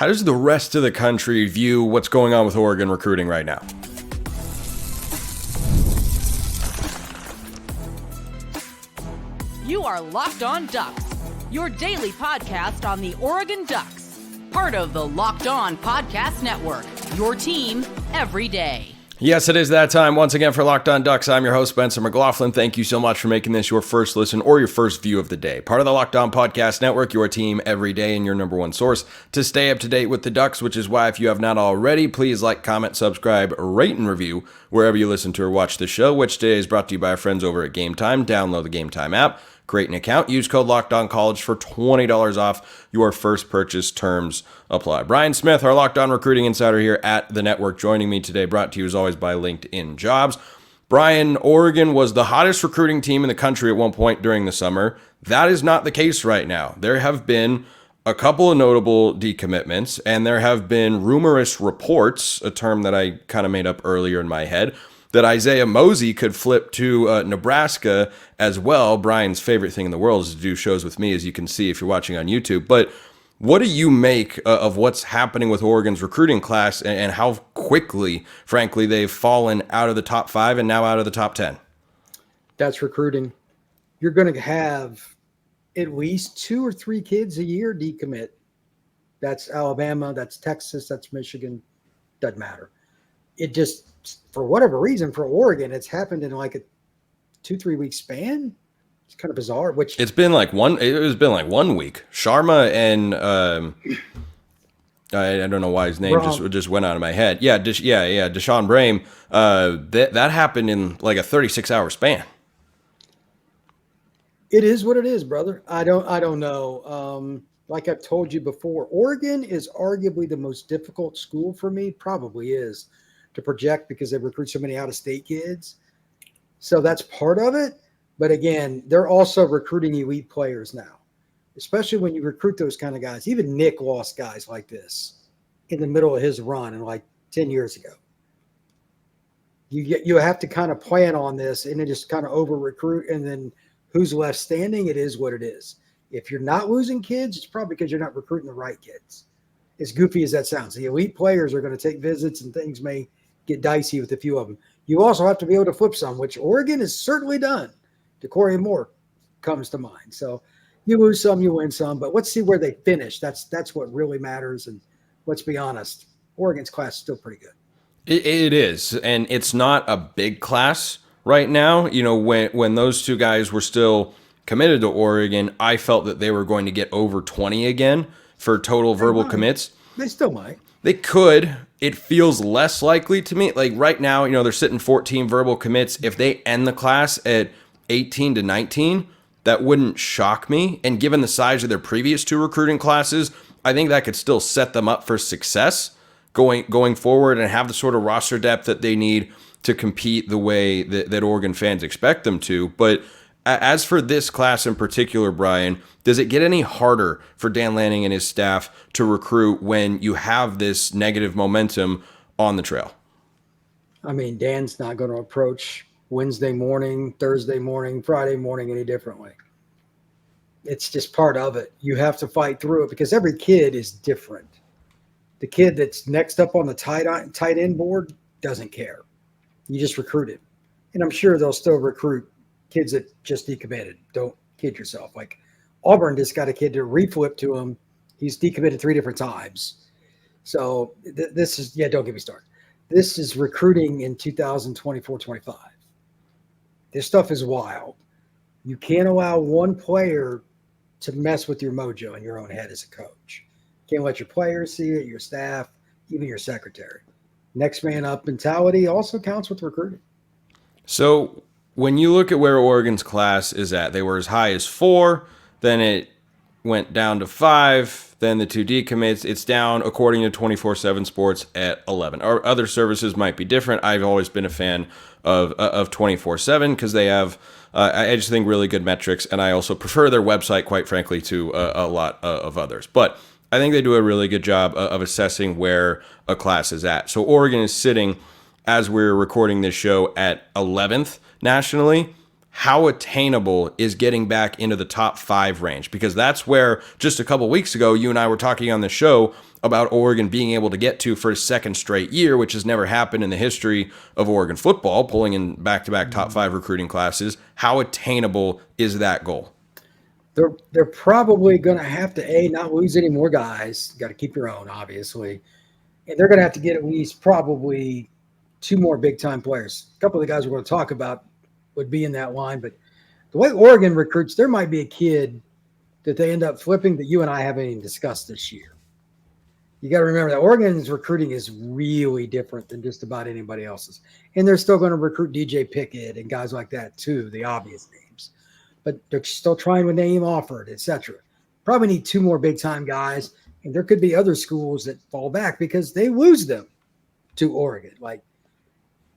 How does the rest of the country view what's going on with Oregon recruiting right now? You are Locked On Ducks, your daily podcast on the Oregon Ducks, part of the Locked On Podcast Network, your team every day. Yes, it is that time once again for Locked On Ducks. I'm your host, Spencer McLaughlin. Thank you so much for making this your first listen or your first view of the day. Part of the Locked On Podcast Network, your team every day and your number one source to stay up to date with the Ducks, which is why if you have not already, please like, comment, subscribe, rate, and review wherever you listen to or watch the show, which today is brought to you by our friends over at Game Time. Download the Game Time app. Create an account. Use code LOCKEDONCollege for $20 off your first purchase. Terms apply. Brian Smith, our Locked On Recruiting Insider here at the network, joining me today, brought to you as always by LinkedIn Jobs. Brian, Oregon was the hottest recruiting team in the country at one point during the summer. That is not the case right now. There have been a couple of notable decommitments, and there have been rumorous reports, a term that I kind of made up earlier in my head, that Isaiah Mosey could flip to Nebraska as well. Brian's favorite thing in the world is to do shows with me, as you can see if you're watching on YouTube. But what do you make of what's happening with Oregon's recruiting class and how quickly, frankly, they've fallen out of the top 5 and now out of the top 10? That's recruiting. You're going to have at least 2 or 3 kids a year decommit. That's Alabama, that's Texas, that's Michigan. Doesn't matter. It just, for whatever reason, for Oregon, it's happened in like a 2-3 week span. It's kind of bizarre. Which it's been like one week. Sharma and I don't know why his name just went out of my head. Deshaun Brame. That happened in like a 36-hour span. It is what it is, brother. I don't know. Like I've told you before, Oregon is arguably the most difficult school for me. Probably is. To project because they recruit so many out-of-state kids. So that's part of it. But again, they're also recruiting elite players now, especially when you recruit those kind of guys. Even Nick lost guys like this in the middle of his run and like 10 years ago. You have to kind of plan on this and then just kind of over-recruit, and then who's left standing, it is what it is. If you're not losing kids, it's probably because you're not recruiting the right kids. As goofy as that sounds, the elite players are going to take visits and things may get dicey with a few of them. You also have to be able to flip some, which Oregon has certainly done. DeCorey Moore comes to mind. So you lose some, you win some, but let's see where they finish. That's what really matters. And let's be honest, Oregon's class is still pretty good. It is, and it's not a big class right now. You know, when those two guys were still committed to Oregon, I felt that they were going to get over 20 again for total verbal commits. They still might. They could. It feels less likely to me. Like right now, you know, they're sitting 14 verbal commits. If they end the class at 18 to 19, that wouldn't shock me. And given the size of their previous 2 recruiting classes, I think that could still set them up for success going forward and have the sort of roster depth that they need to compete the way that Oregon fans expect them to. But as for this class in particular, Brian, does it get any harder for Dan Lanning and his staff to recruit when you have this negative momentum on the trail? I mean, Dan's not going to approach Wednesday morning, Thursday morning, Friday morning any differently. It's just part of it. You have to fight through it because every kid is different. The kid that's next up on the tight end board doesn't care. You just recruit him. And I'm sure they'll still recruit kids that just decommitted. Don't kid yourself. Like Auburn just got a kid to reflip to him. He's decommitted 3 different times. So this is, don't get me started. This is recruiting in 2024-25. This stuff is wild. You can't allow one player to mess with your mojo in your own head as a coach. You can't let your players see it, your staff, even your secretary. Next man up mentality also counts with recruiting. So when you look at where Oregon's class is at, they were as high as 4, then it went down to 5, then the 2 decommits. It's down, according to 24/7 Sports, at 11. Our other services might be different. I've always been a fan of 24/7 because they have, I just think, really good metrics, and I also prefer their website, quite frankly, to a lot of others. But I think they do a really good job of assessing where a class is at. So Oregon is sitting, as we're recording this show, at 11th nationally. how attainable is getting back into the top 5 range? Because that's where just a couple weeks ago, you and I were talking on the show about Oregon being able to get to for a second straight year, which has never happened in the history of Oregon football, pulling in back-to-back top 5 recruiting classes. How attainable is that goal? They're probably going to have to, not lose any more guys. Got to keep your own, obviously. And they're going to have to get at least probably 2 more big-time players. A couple of the guys we're going to talk about would be in that line. But the way Oregon recruits, there might be a kid that they end up flipping that you and I haven't even discussed this year. You got to remember that Oregon's recruiting is really different than just about anybody else's. And they're still going to recruit DJ Pickett and guys like that too, the obvious names. But they're still trying with Naeem Offord, etc. Probably need 2 more big-time guys. And there could be other schools that fall back because they lose them to Oregon. Like,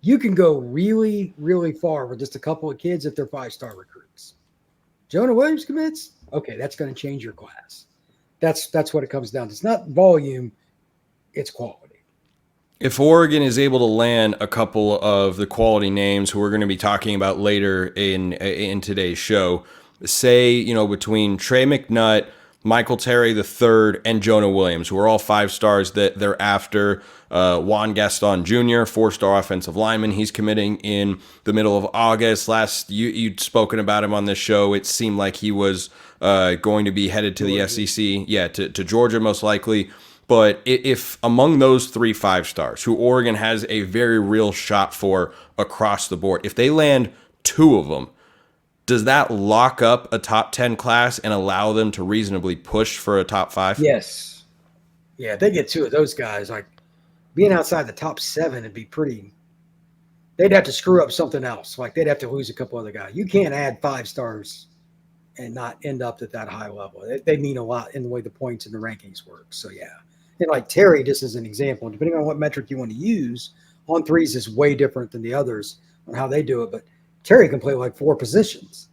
you can go really, really far with just a couple of kids if they're 5-star recruits. Jonah Williams commits? Okay, that's going to change your class. That's what it comes down to. It's not volume, it's quality. If Oregon is able to land a couple of the quality names who we're going to be talking about later in today's show, say, between Trey McNutt, Michael Terry III, and Jonah Williams, who are all 5 stars that they're after. Juan Gaston Jr., 4-star offensive lineman. He's committing in the middle of August. You'd spoken about him on this show. It seemed like he was going to be headed to the SEC. Yeah, to Georgia most likely. But if among those 3 5-stars, who Oregon has a very real shot for across the board, if they land 2 of them, does that lock up a top 10 class and allow them to reasonably push for a top 5? Yes. Yeah, if they get 2 of those guys, like being outside the top 7 would be pretty – they'd have to screw up something else. Like they'd have to lose a couple other guys. You can't add 5 stars and not end up at that high level. They mean a lot in the way the points and the rankings work. So, yeah. And like Terry, just as an example, depending on what metric you want to use, on threes is way different than the others on how they do it. But Terry can play like 4 positions.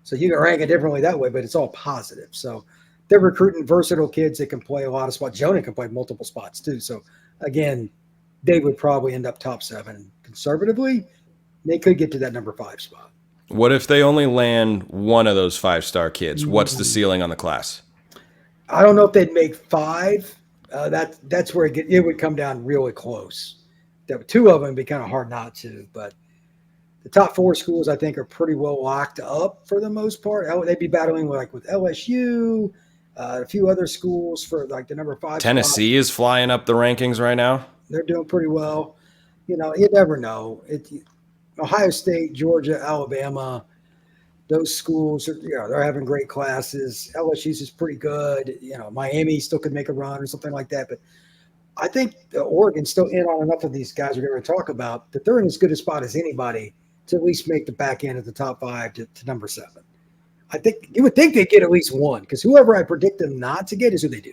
So you can rank it differently that way, but it's all positive. So they're recruiting versatile kids that can play a lot of spots. Jonah can play multiple spots too. So, again, they would probably end up top 7. Conservatively, they could get to that number 5 spot. What if they only land one of those 5-star kids? What's the ceiling on the class? I don't know if they'd make 5. That's where it would come down really close. That 2 of them would be kind of hard not to, but the top 4 schools I think are pretty well locked up for the most part. They'd be battling with LSU, a few other schools for like the number 5. Tennessee is flying up the rankings right now. They're doing pretty well. You never know. Ohio State, Georgia, Alabama, those schools they're having great classes. LSU's is pretty good. Miami still could make a run or something like that. But I think Oregon's still in on enough of these guys we're going to talk about that they're in as good a spot as anybody to at least make the back end of the top 5 to number 7. I think you would think they'd get at least 1 because whoever I predict them not to get is who they do.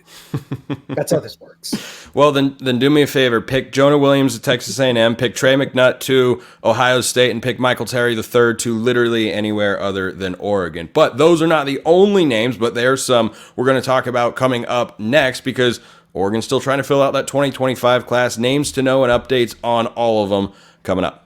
That's how this works. Well, then do me a favor. Pick Jonah Williams at Texas A&M, pick Trey McNutt to Ohio State, and pick Michael Terry III to literally anywhere other than Oregon. But those are not the only names, but there are some we're going to talk about coming up next because Oregon's still trying to fill out that 2025 class. Names to know and updates on all of them coming up.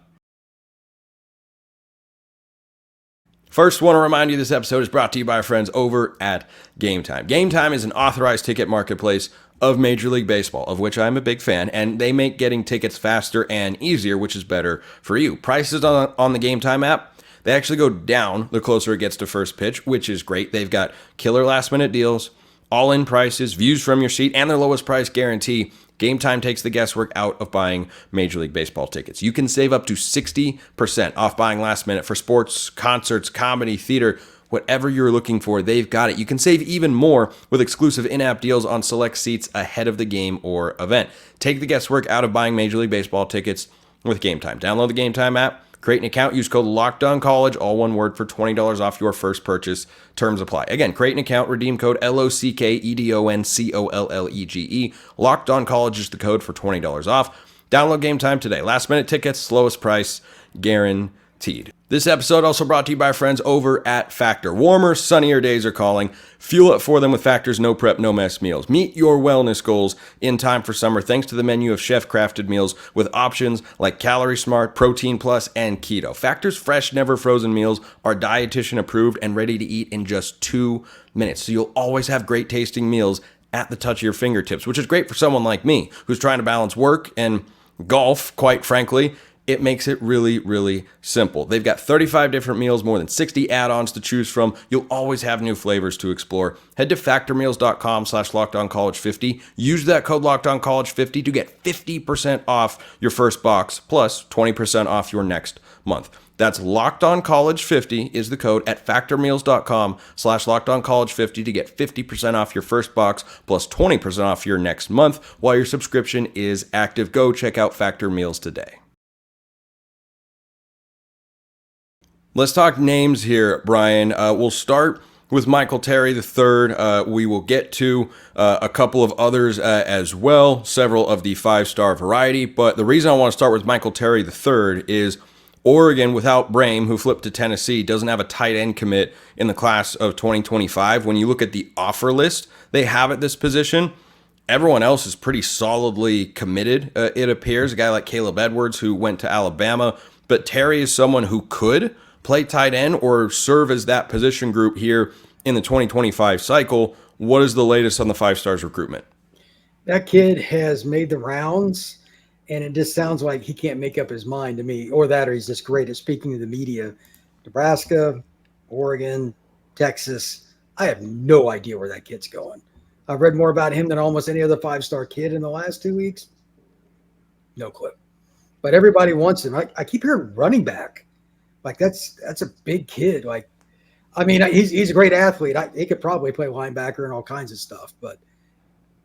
First, want to remind you this episode is brought to you by our friends over at Game Time. Game Time is an authorized ticket marketplace of Major League Baseball, of which I'm a big fan, and they make getting tickets faster and easier, which is better for you. Prices on the Game Time app, they actually go down the closer it gets to first pitch, which is great. They've got killer last-minute deals, all-in prices, views from your seat, and their lowest price guarantee. Game Time takes the guesswork out of buying Major League Baseball tickets. You can save up to 60% off buying last minute for sports, concerts, comedy, theater, whatever you're looking for, they've got it. You can save even more with exclusive in-app deals on select seats ahead of the game or event. Take the guesswork out of buying Major League Baseball tickets with Game Time. Download the Game Time app, create an account, use code LOCKEDONCollege, all one word, for $20 off your first purchase. Terms apply. Again, create an account, redeem code LOCKEDONCOLLEGE. Locked On College is the code for $20 off. Download Game Time today. Last minute tickets, lowest price guaranteed. guaranteed. This episode also brought to you by our friends over at Factor. Warmer, sunnier days are calling. Fuel up for them with Factor's no prep, no mess meals. Meet your wellness goals in time for summer thanks to the menu of chef-crafted meals with options like Calorie Smart, Protein Plus, and Keto. Factor's fresh, never frozen meals are dietitian approved and ready to eat in just 2 minutes. So you'll always have great tasting meals at the touch of your fingertips, which is great for someone like me who's trying to balance work and golf, quite frankly. It makes it really, really simple. They've got 35 different meals, more than 60 add-ons to choose from. You'll always have new flavors to explore. Head to factormeals.com/LockedOnCollege50. Use that code LockedOnCollege50 to get 50% off your first box, plus 20% off your next month. That's LockedOnCollege50 is the code at factormeals.com/LockedOnCollege50 to get 50% off your first box, plus 20% off your next month while your subscription is active. Go check out Factor Meals today. Let's talk names here, Brian. We'll start with Michael Terry III. We will get to a couple of others as well, several of the five-star variety. But the reason I want to start with Michael Terry III is Oregon, without Brame, who flipped to Tennessee, doesn't have a tight end commit in the class of 2025. When you look at the offer list they have at this position, everyone else is pretty solidly committed, it appears. A guy like Caleb Edwards, who went to Alabama. But Terry is someone who could play tight end or serve as that position group here in the 2025 cycle. What is the latest on the Five Stars recruitment? That kid has made the rounds, and it just sounds like he can't make up his mind to me, or he's just great at speaking to the media. Nebraska, Oregon, Texas. I have no idea where that kid's going. I've read more about him than almost any other five-star kid in the last 2 weeks. No clue. But everybody wants him. I keep hearing running back. Like that's a big kid. Like, I mean, he's a great athlete. He could probably play linebacker and all kinds of stuff. But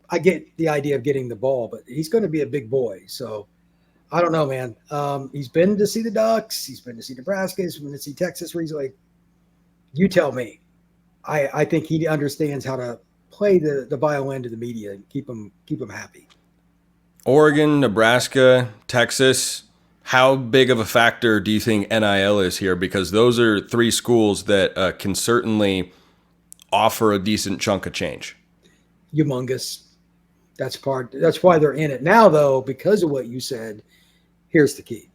I get the idea of getting the ball. But he's going to be a big boy. So I don't know, man. He's been to see the Ducks. He's been to see Nebraska. He's been to see Texas recently. You tell me. I think he understands how to play the violin to the media and keep them happy. Oregon, Nebraska, Texas. How big of a factor do you think NIL is here? Because those are three schools that can certainly offer a decent chunk of change. Humongous. That's why they're in it. Now, though, because of what you said, here's the key.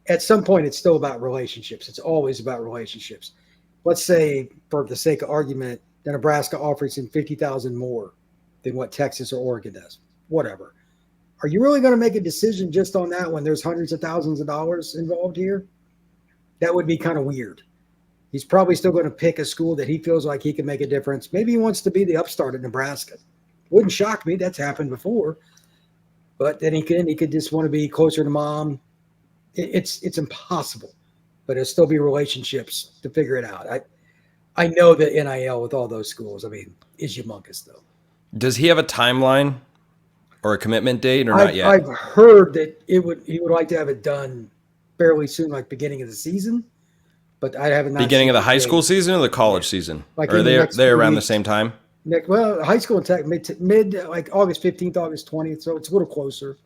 At some point, it's still about relationships. It's always about relationships. Let's say, for the sake of argument, that Nebraska offers him $50,000 more than what Texas or Oregon does. Whatever. Are you really going to make a decision just on that when there's hundreds of thousands of dollars involved here? That would be kind of weird. He's probably still going to pick a school that he feels like he can make a difference. Maybe he wants to be the upstart at Nebraska. Wouldn't shock me. That's happened before. But then he could just want to be closer to mom. It's impossible. But it'll still be relationships to figure it out. I know that NIL with all those schools, is humongous, though. Does he have a timeline or a commitment date or not yet? I've heard that he would like to have it done fairly soon, like beginning of the season. But I haven't. Beginning of the high school season or the college season? Like, or are they around the same time? Well, high school and tech, mid like August 15th, August 20th. So it's a little closer.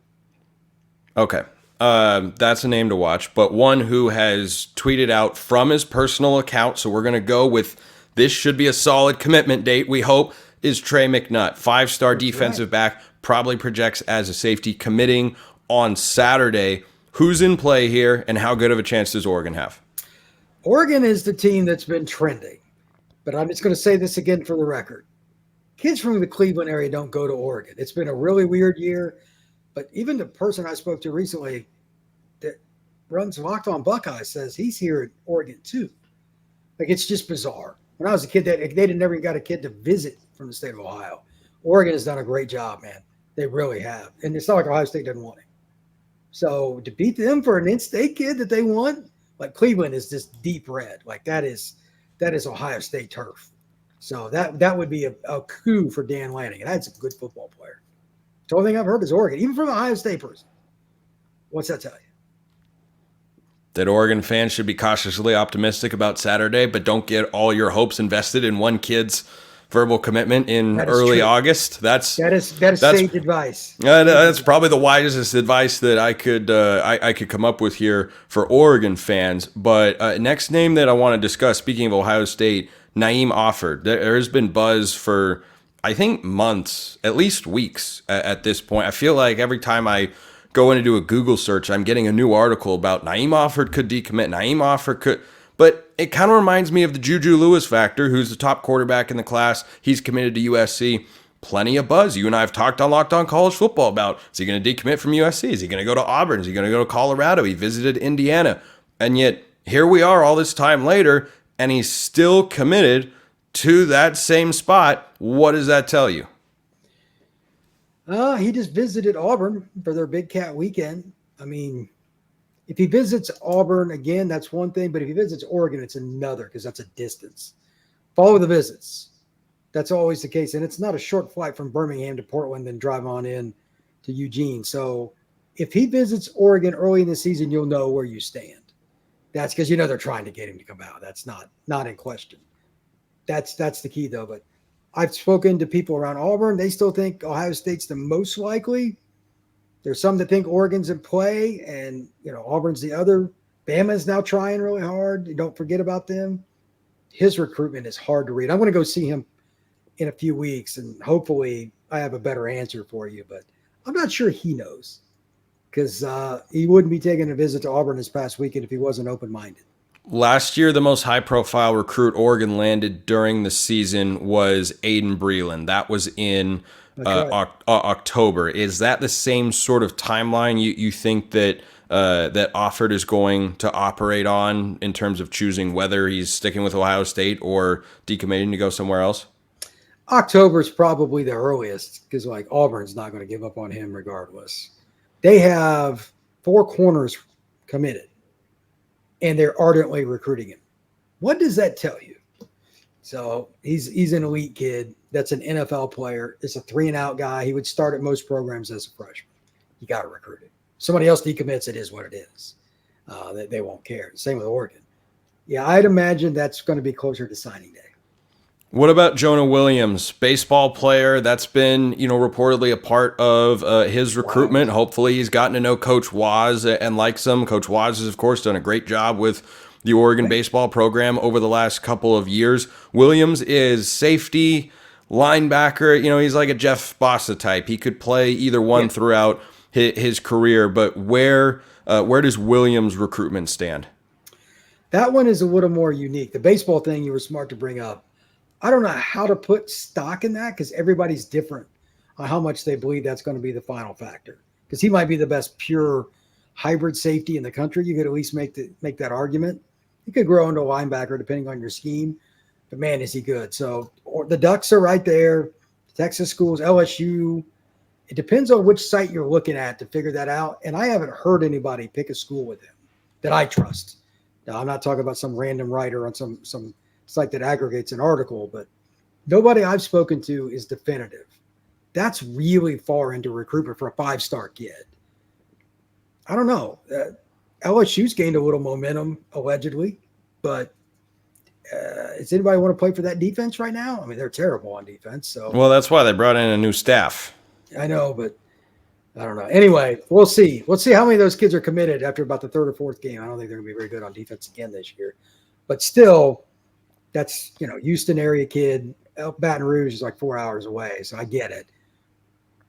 Okay. That's a name to watch. But one who has tweeted out from his personal account, so we're going to go with this should be a solid commitment date, we hope, is Trey McNutt. 5-star defensive back, probably projects as a safety, committing on Saturday. Who's in play here, and how good of a chance does Oregon have? Oregon is the team that's been trending. But I'm just going to say this again for the record. Kids from the Cleveland area don't go to Oregon. It's been a really weird year. But even the person I spoke to recently that runs Locked On Buckeyes says he's here in Oregon too. Like, it's just bizarre. When I was a kid, they never got a kid to visit from the state of Ohio. Oregon has done a great job, man. They really have. And it's not like Ohio State doesn't want him. So to beat them for an in-state kid that they want, like Cleveland is just deep red. Like that is Ohio State turf. So that would be a coup for Dan Lanning. And that's a good football player. The only thing I've heard is Oregon, even from an Ohio State person. What's that tell you? That Oregon fans should be cautiously optimistic about Saturday, but don't get all your hopes invested in one kid's verbal commitment in That is early true. August. That is sage advice. That's probably the wisest advice that I could come up with here for Oregon fans. But next name that I want to discuss, speaking of Ohio State, Naeem Offord. There has been buzz for, I think, months, at least weeks at this point. I feel like every time I go in to do a Google search, I'm getting a new article about Naeem Offord could decommit. Naeem Offord could. But it kind of reminds me of the Juju Lewis factor, who's the top quarterback in the class. He's committed to USC. Plenty of buzz. You and I have talked on Locked On College Football about, is he going to decommit from USC? Is he going to go to Auburn? Is he going to go to Colorado? He visited Indiana. And yet, here we are all this time later, and he's still committed to that same spot. What does that tell you? He just visited Auburn for their Big Cat weekend. I mean, if he visits Auburn again, that's one thing. But if he visits Oregon, it's another, because that's a distance. Follow the visits. That's always the case. And it's not a short flight from Birmingham to Portland, then drive on in to Eugene. So if he visits Oregon early in the season, you'll know where you stand. That's because they're trying to get him to come out. That's not in question. That's the key, though. But I've spoken to people around Auburn. They still think Ohio State's the most likely. There's some that think Oregon's in play, and Auburn's the other. Bama's now trying really hard. Don't forget about them. His recruitment is hard to read. I'm going to go see him in a few weeks, and hopefully I have a better answer for you. But I'm not sure he knows, because he wouldn't be taking a visit to Auburn this past weekend if he wasn't open-minded. Last year, the most high-profile recruit Oregon landed during the season was Aiden Breland. That was in October. Is that the same sort of timeline you think that that Offord is going to operate on in terms of choosing whether he's sticking with Ohio State or decommitting to go somewhere else? October is probably the earliest, because Auburn's not going to give up on him regardless. They have 4 corners committed, and they're ardently recruiting him. What does that tell you? So he's an elite kid. That's an NFL player. It's a 3-and-out guy. He would start at most programs as a freshman. You got to recruit him. Somebody else decommits, it is what it is. They won't care. Same with Oregon. Yeah, I'd imagine that's going to be closer to signing day. What about Jonah Williams, baseball player that's been, reportedly a part of his recruitment? Wow. Hopefully he's gotten to know Coach Waz and likes him. Coach Waz has, of course, done a great job with the Oregon baseball program over the last couple of years. Williams is safety, linebacker. He's like a Jeff Bossa type. He could play either one throughout his career. But where does Williams' recruitment stand? That one is a little more unique. The baseball thing you were smart to bring up. I don't know how to put stock in that, because everybody's different on how much they believe that's going to be the final factor. Because he might be the best pure hybrid safety in the country. You could at least make that argument. He could grow into a linebacker depending on your scheme. But, man, is he good. So the Ducks are right there. Texas schools, LSU. It depends on which site you're looking at to figure that out. And I haven't heard anybody pick a school with him that I trust. Now, I'm not talking about some random writer on some site that aggregates an article, but nobody I've spoken to is definitive. That's really far into recruitment for a 5-star kid. I don't know. LSU's gained a little momentum, allegedly, but does anybody want to play for that defense right now? I mean, they're terrible on defense. So, well, that's why they brought in a new staff. I know, but I don't know. Anyway, we'll see. Let's see how many of those kids are committed after about the 3rd or 4th game. I don't think they're going to be very good on defense again this year. But still, that's, Houston area kid. Baton Rouge is like 4 hours away, so I get it.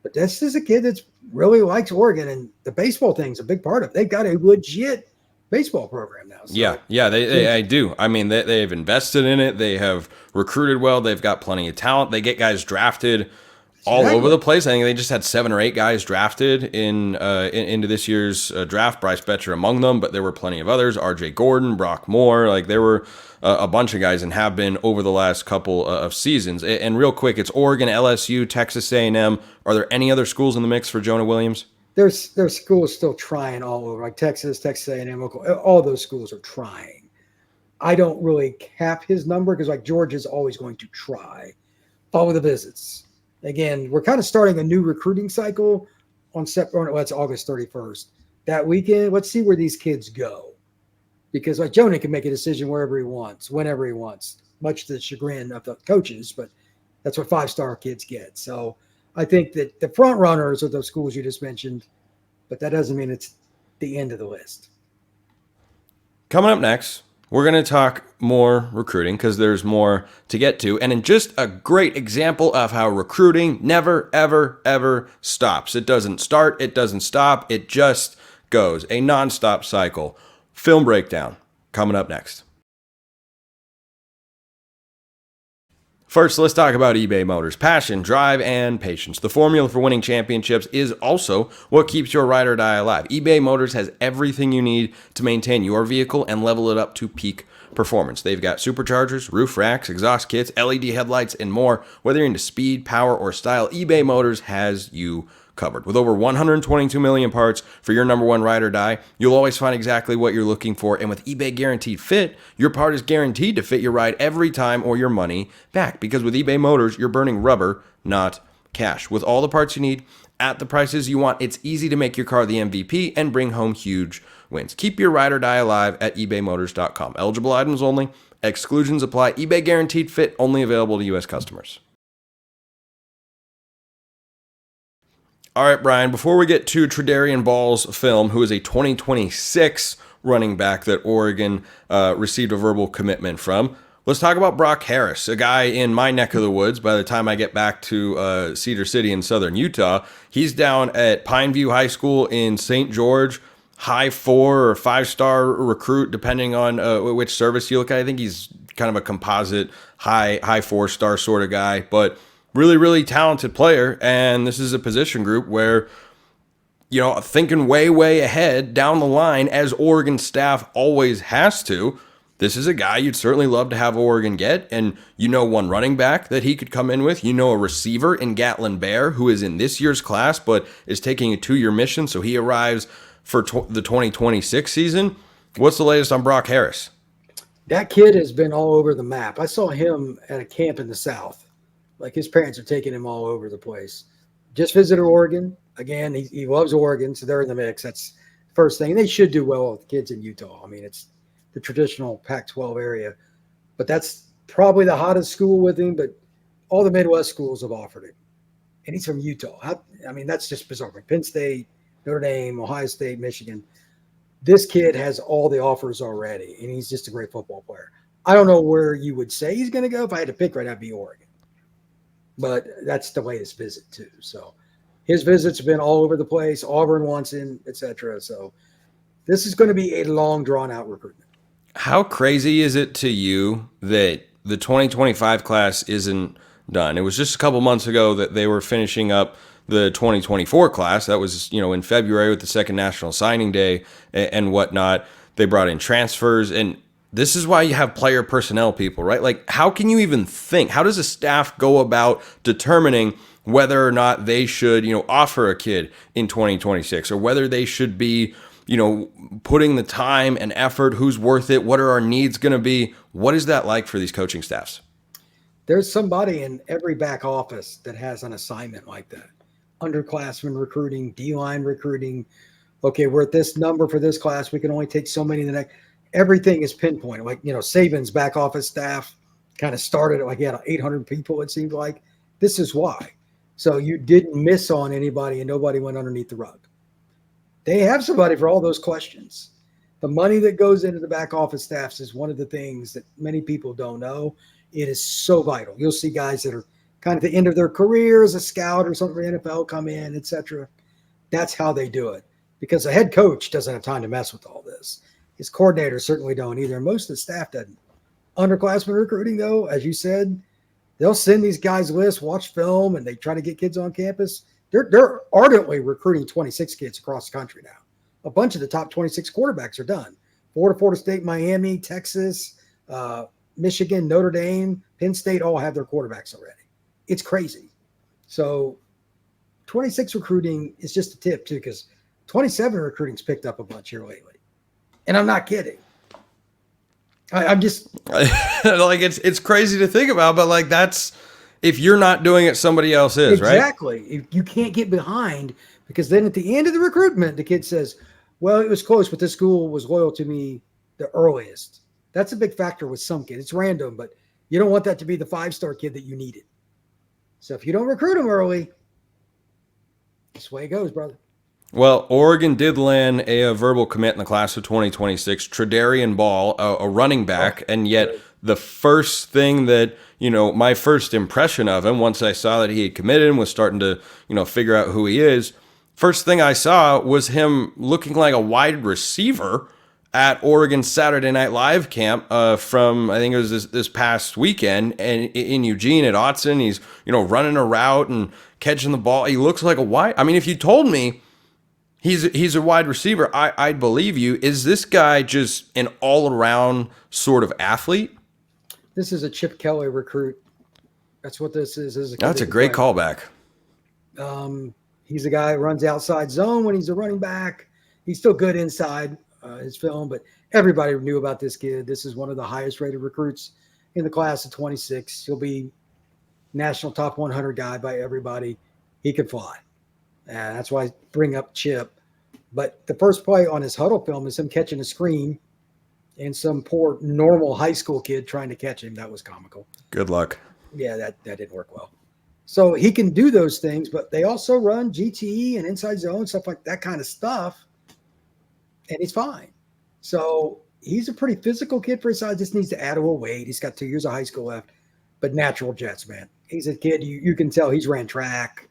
But this is a kid that really likes Oregon, and the baseball thing's a big part of it. They've got a legit baseball program now. So. Yeah, they do. I mean, they've invested in it. They have recruited well. They've got plenty of talent. They get guys drafted all over the place. I think they just had 7 or 8 guys drafted into this year's draft. Bryce Betcher among them, but there were plenty of others. R.J. Gordon, Brock Moore. There were a bunch of guys and have been over the last couple of seasons. And real quick, it's Oregon, LSU, Texas A&M. Are there any other schools in the mix for Jonah Williams? There's schools still trying all over, like Texas A&M, all those schools are trying. I don't really cap his number, because Georgia's always going to try. Follow the visits. Again, we're kind of starting a new recruiting cycle on it's August 31st. That weekend, let's see where these kids go. Because Jonah can make a decision wherever he wants, whenever he wants, much to the chagrin of the coaches. But That's what 5-star kids get. So I think that the front runners are those schools you just mentioned, but that doesn't mean it's the end of the list. Coming up next, we're going to talk more recruiting because there's more to get to. And in just a great example of how recruiting never, ever, ever stops. It doesn't start. It doesn't stop. It just goes. A nonstop cycle. Film breakdown coming up next. First, let's talk about eBay Motors. Passion, drive, and patience. The formula for winning championships is also what keeps your ride or die alive. eBay Motors has everything you need to maintain your vehicle and level it up to peak performance. They've got superchargers, roof racks, exhaust kits, LED headlights, and more. Whether you're into speed, power, or style, eBay Motors has you covered. With over 122 million parts for your number one ride or die, you'll always find exactly what you're looking for. And with eBay Guaranteed Fit, your part is guaranteed to fit your ride every time or your money back. Because with eBay Motors, you're burning rubber, not cash. With all the parts you need at the prices you want, it's easy to make your car the MVP and bring home huge wins. Keep your ride or die alive at ebaymotors.com. Eligible items only. Exclusions apply. eBay Guaranteed Fit only available to U.S. customers. All right, Brian, before we get to Tradarian Ball's film, who is a 2026 running back that Oregon received a verbal commitment from, let's talk about Brock Harris, a guy in my neck of the woods. By the time I get back to Cedar City in southern Utah, he's down at Pineview High School in St. George, high 4 or 5-star recruit, depending on which service you look at. I think he's kind of a composite high 4-star sort of guy, but really, really talented player, and this is a position group where, you know, thinking way, way ahead down the line, as Oregon staff always has to. This is a guy you'd certainly love to have Oregon get, and you know one running back that he could come in with. You know a receiver in Gatlin Bear, who is in this year's class, but is taking a 2-year mission, so he arrives for the 2026 season. What's the latest on Brock Harris? That kid has been all over the map. I saw him at a camp in the South. Like, his parents are taking him all over the place. Just visited Oregon. Again, he loves Oregon, so they're in the mix. That's the first thing. They should do well with kids in Utah. I mean, it's the traditional Pac-12 area. But that's probably the hottest school with him, but all the Midwest schools have offered it. And he's from Utah. I mean, that's just bizarre. Penn State, Notre Dame, Ohio State, Michigan. This kid has all the offers already, and he's just a great football player. I don't know where you would say he's going to go. If I had to pick right now, it'd be Oregon. But that's the latest visit too. So his visits have been all over the place. Auburn wants him, etc. So this is going to be a long, drawn-out recruitment. How crazy is it to you that the 2025 class isn't done? It was just a couple months ago that they were finishing up the 2024 class. That was, you know, in February with the second National Signing Day and whatnot. They brought in transfers, and this is why you have player personnel people, right? Like, how can you even think? How does a staff go about determining whether or not they should, you know, offer a kid in 2026, or whether they should be, you know, putting the time and effort? Who's worth it? What are our needs going to be? What is that like for these coaching staffs? There's somebody in every back office that has an assignment like that. Underclassmen recruiting, D-line recruiting. Okay, we're at this number for this class. We can only take so many in the next. Everything is pinpointed. Like, you know, Saban's back office staff kind of started at, like, he had 800 people, it seemed like. This is why. So you didn't miss on anybody and nobody went underneath the rug. They have somebody for all those questions. The money that goes into the back office staffs is one of the things that many people don't know. It is so vital. You'll see guys that are kind of at the end of their career as a scout or something for NFL come in, etc. That's how they do it, because the head coach doesn't have time to mess with all this. His coordinators certainly don't either. Most of the staff doesn't. Underclassmen recruiting, though, as you said, they'll send these guys lists, watch film, and they try to get kids on campus. They're ardently recruiting 26 kids across the country now. A bunch of the top 26 quarterbacks are done. Florida State, Miami, Texas, Michigan, Notre Dame, Penn State all have their quarterbacks already. It's crazy. So 26 recruiting is just a tip, too, because 27 recruiting's picked up a bunch here lately. And I'm not kidding. I'm just like, it's crazy to think about, but like, that's, if you're not doing it, somebody else is, right? Exactly. You can't get behind, because then at the end of the recruitment, the kid says, well, it was close, but this school was loyal to me the earliest. That's a big factor with some kids. It's random, but you don't want that to be the 5-star kid that you needed. So if you don't recruit him early, that's the way it goes, brother. Well, Oregon did land a verbal commit in the class of 2026, Tradarian Ball, a running back, and yet the first thing that, my first impression of him, once I saw that he had committed and was starting to, figure out who he is, first thing I saw was him looking like a wide receiver at Oregon's Saturday Night Live camp from, I think it was this past weekend, and in Eugene at Autzen. He's, running a route and catching the ball. He looks like a wide. I mean, if you told me he's a wide receiver, I'd believe you. Is this guy just an all-around sort of athlete? This is a Chip Kelly recruit. That's what this is. That's a great callback. He's a guy who runs outside zone when he's a running back. He's still good inside his film, but everybody knew about this kid. This is one of the highest rated recruits in the class of 26. He'll be national top 100 guy by everybody. He can fly. And that's why I bring up Chip. But the first play on his huddle film is him catching a screen and some poor normal high school kid trying to catch him. That was comical. Good luck. Yeah, that didn't work well. So he can do those things, but they also run GTE and inside zone, stuff like that kind of stuff. And he's fine. So he's a pretty physical kid for his size. Just needs to add a little weight. He's got 2 years of high school left, but natural jets, man. He's a kid. You can tell he's ran track,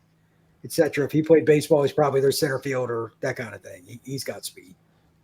etc. If he played baseball, he's probably their center fielder, that kind of thing. He's got speed.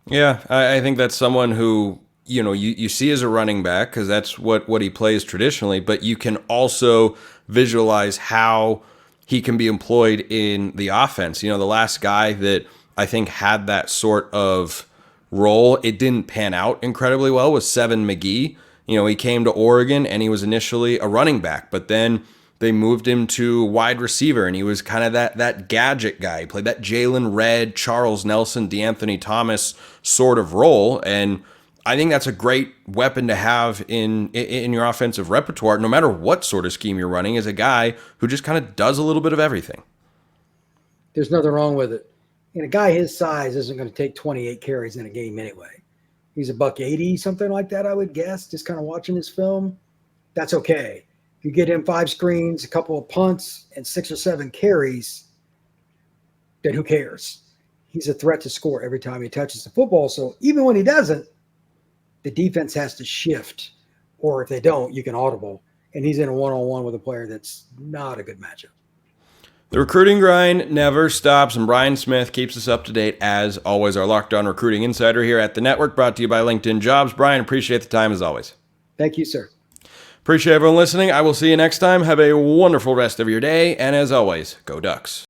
Yeah, I think that's someone who, you see as a running back because that's what he plays traditionally, but you can also visualize how he can be employed in the offense. The last guy that I think had that sort of role, it didn't pan out incredibly well, was Seven McGee. He came to Oregon and he was initially a running back, but then they moved him to wide receiver, and he was kind of that gadget guy. He played that Jalen Redd, Charles Nelson, DeAnthony Thomas sort of role, and I think that's a great weapon to have in your offensive repertoire, no matter what sort of scheme you're running, is a guy who just kind of does a little bit of everything. There's nothing wrong with it. And a guy his size isn't going to take 28 carries in a game anyway. He's $180, something like that, I would guess, just kind of watching his film. That's okay. If you get him 5 screens, a couple of punts, and 6 or 7 carries, then who cares? He's a threat to score every time he touches the football. So even when he doesn't, the defense has to shift. Or if they don't, you can audible. And he's in a one-on-one with a player that's not a good matchup. The recruiting grind never stops, and Brian Smith keeps us up to date as always. Our Locked On Recruiting Insider here at the network, brought to you by LinkedIn Jobs. Brian, appreciate the time as always. Thank you, sir. Appreciate everyone listening. I will see you next time. Have a wonderful rest of your day, and as always, go Ducks.